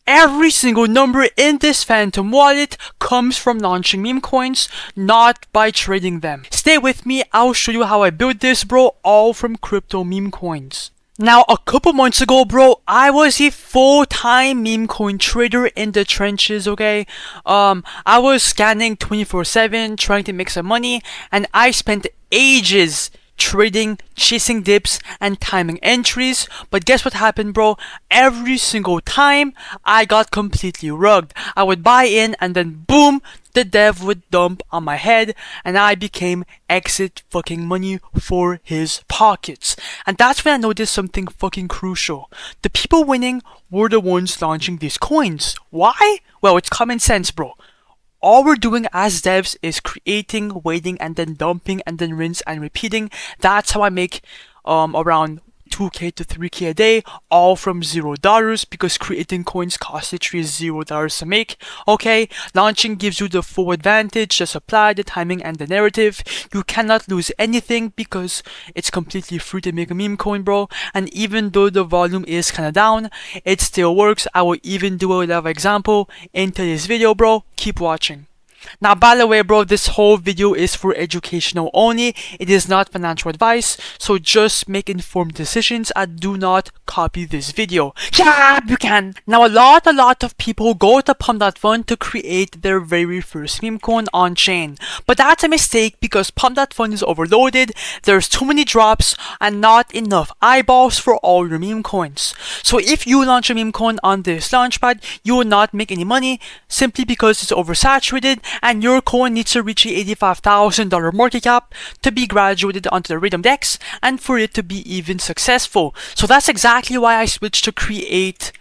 Every single number in this Phantom wallet comes from launching meme coins, not by trading them. Stay with me, I'll show you how I built this, bro, all from crypto meme coins. Now, a couple months ago, bro, I was a full-time meme coin trader in the trenches, okay? I was scanning 24/7, trying to make some money, and I spent ages trading, chasing dips, and timing entries. But guess what happened, bro? Every single time, I got completely rugged. I would buy in, and then boom, the dev would dump on my head, and I became exit fucking money for his pockets. And that's when I noticed something fucking crucial. The people winning were the ones launching these coins. Why? Well, it's common sense, bro. All we're doing as devs is creating, waiting, and then dumping, and then rinse and repeating. That's how I make around 2k to 3k a day, all from $0, because creating coins costs literally $0 to make. Okay, launching gives you the full advantage, the supply, the timing, and the narrative. You cannot lose anything because it's completely free to make a meme coin, bro. And even though the volume is kinda down, it still works. I will even do a live example in today's video, bro. Keep watching. Now, by the way, bro, this whole video is for educational only. It is not financial advice, so just make informed decisions and do not copy this video. Yeah, you can. Now, a lot of people go to Pump.Fun to create their very first meme coin on chain. But that's a mistake because Pump.Fun is overloaded, there's too many drops, and not enough eyeballs for all your meme coins. So if you launch a meme coin on this launchpad, you will not make any money simply because it's oversaturated, and your coin needs to reach a $85,000 market cap to be graduated onto the Raydium DEX and for it to be even successful. So that's exactly why I switched to create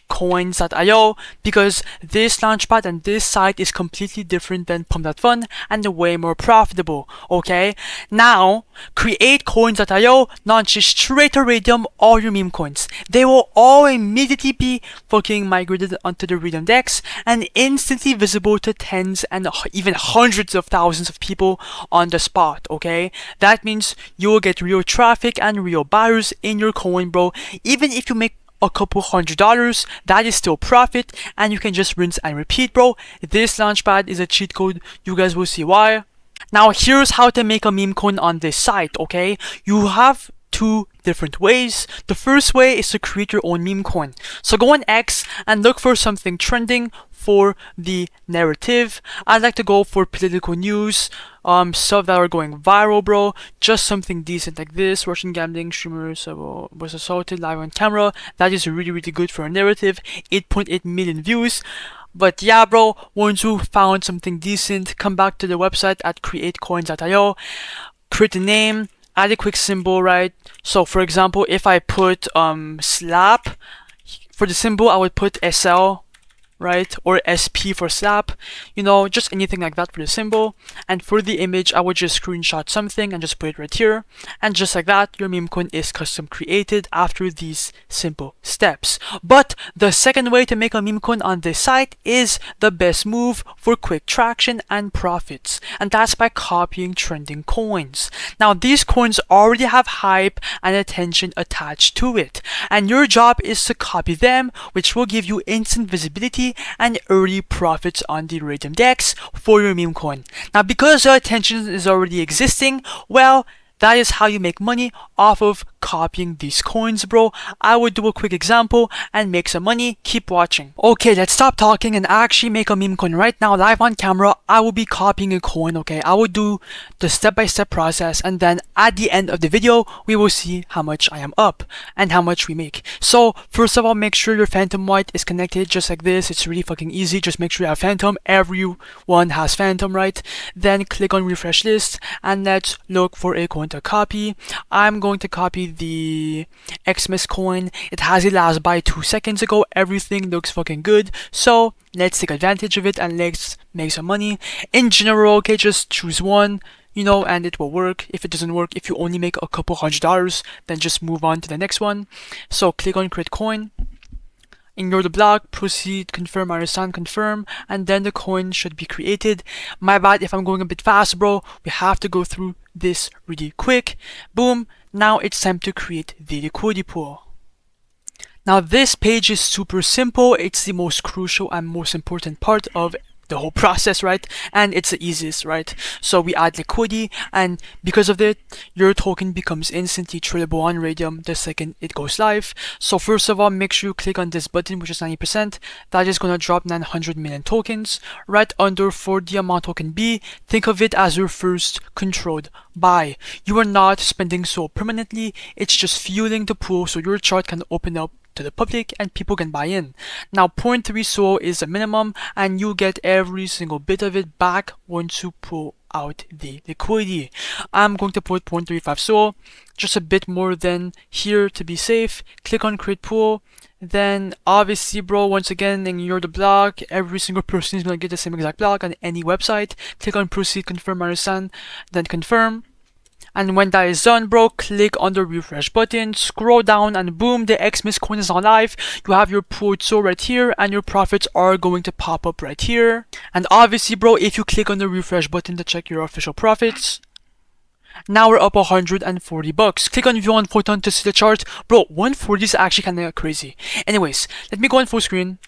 coins.io, because this launchpad and this site is completely different than Pump.Fun and way more profitable. Okay, now create coins.io launches straight to Raydium all your meme coins. They will all immediately be fucking migrated onto the Raydium DEX and instantly visible to tens and even hundreds of thousands of people on the spot. Okay, that means you will get real traffic and real buyers in your coin, bro. Even if you make a couple $100, that is still profit, and you can just rinse and repeat, bro. This launchpad is a cheat code, you guys will see why. Now here's how to make a meme coin on this site, okay? You have two different ways. The first way is to create your own meme coin. So go on X and look for something trending for the narrative. I like to go for political news, stuff that are going viral, bro. Just something decent like this. Russian gambling streamer was assaulted live on camera. That is really good for a narrative. 8.8 million views. But yeah, bro, once you found something decent, come back to the website at createcoins.io, create a name, add a quick symbol, right? So for example, if I put slap for the symbol, I would put SL, right? Or SP for slap, you know, just anything like that for the symbol. And for the image, I would just screenshot something and just put it right here. And just like that, your meme coin is custom created after these simple steps. But the second way to make a meme coin on this site is the best move for quick traction and profits. And that's by copying trending coins. Now, these coins already have hype and attention attached to it. And your job is to copy them, which will give you instant visibility and early profits on the Raydium DEX for your meme coin. Now, because the attention is already existing, well, that is how you make money off of copying these coins, bro. I would do a quick example and make some money. Keep watching. Okay, let's stop talking and actually make a meme coin right now live on camera. I will be copying a coin, okay? I will do the step-by-step process, and then at the end of the video, we will see how much I am up and how much we make. So first of all, make sure your Phantom White is connected just like this. It's really fucking easy. Just make sure you have Phantom. Everyone has Phantom, right? Then click on refresh list and let's look for a coin to copy. I'm going to copy the Xmas coin. It has a last buy 2 seconds ago. Everything looks fucking good, so let's take advantage of it and let's make some money. In general, okay, just choose one, you know, and it will work. If it doesn't work, if you only make a couple $100, then just move on to the next one. So click on create coin, ignore the block, proceed, confirm, understand, confirm, and then the coin should be created. My bad if I'm going a bit fast, bro. We have to go through this really quick. Boom. Now it's time to create the liquidity pool. Now this page is super simple. It's the most crucial and most important part of the whole process, right? And it's the easiest, right? So we add liquidity, and because of that, your token becomes instantly tradable on Raydium the second it goes live. So first of all, make sure you click on this button, which is 90%. That is gonna drop 900 million tokens right under for the amount token B. Think of it as your first controlled buy. You are not spending so permanently. It's just fueling the pool so your chart can open up to the public and people can buy in. Now 0.3 SOL is the minimum, and you get every single bit of it back once you pull out the liquidity. I'm going to put 0.35 SOL, just a bit more than here to be safe. Click on create pool. Then obviously, bro, once again, ignore the block. Every single person is gonna get the same exact block on any website. Click on proceed, confirm, understand, then confirm. And when that is done, bro, click on the refresh button, scroll down, and boom, the Xmas coin is on live. You have your pool SOL right here, and your profits are going to pop up right here. And obviously, bro, if you click on the refresh button to check your official profits, now we're up 140 bucks. Click on view on Photon to see the chart. Bro, 140 is actually kind of crazy. Anyways, let me go on full screen.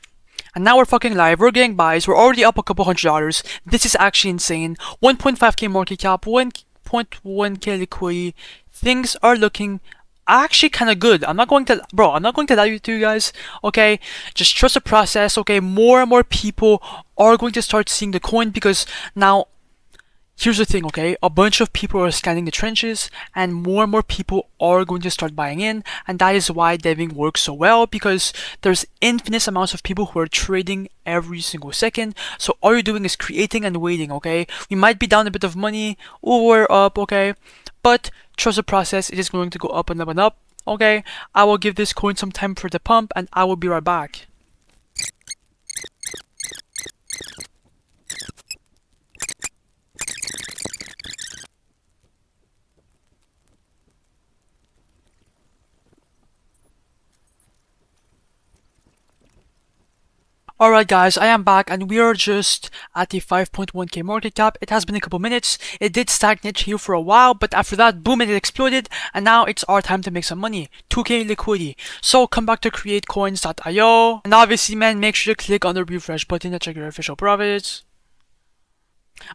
And now we're fucking live. We're getting buys. We're already up a couple $100. This is actually insane. 1.5k market cap, 1.1k liquidity. Things are looking actually kind of good. I'm not going to lie to you guys, okay? Just trust the process, okay? More and more people are going to start seeing the coin, because now, here's the thing, okay? A bunch of people are scanning the trenches, and more people are going to start buying in, and that is why deving works so well, because there's infinite amounts of people who are trading every single second. So all you're doing is creating and waiting, okay? We might be down a bit of money, or we're up, okay? But trust the process, it is going to go up and up and up, okay? I will give this coin some time for the pump, and I will be right back. Alright guys, I am back, and we are just at the 5.1k market cap. It has been a couple minutes. It did stagnate here for a while, but after that, boom, it exploded, and now it's our time to make some money. 2k liquidity. So come back to createcoins.io, and obviously, man, make sure to click on the refresh button to check your official profits.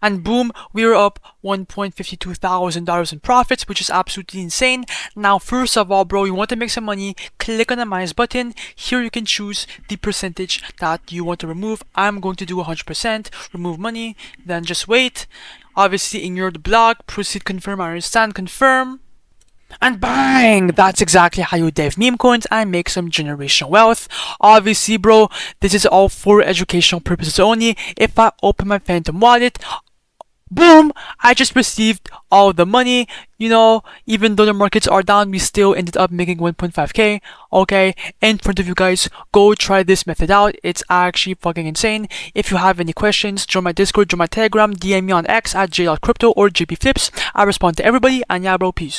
And boom, we're up $1,52,000 in profits, which is absolutely insane. Now, first of all, bro, you want to make some money, click on the minus button. Here you can choose the percentage that you want to remove. I'm going to do 100%, remove money, then just wait. Obviously, ignore the block, proceed, confirm, understand, confirm. And bang! That's exactly how you dev meme coins and make some generational wealth. Obviously, bro, this is all for educational purposes only. If I open my Phantom wallet, boom! I just received all the money. You know, even though the markets are down, we still ended up making 1.5k. Okay, in front of you guys, go try this method out. It's actually fucking insane. If you have any questions, join my Discord, join my Telegram, DM me on X at j.crypto or jpflips. I respond to everybody, and yeah, bro, peace.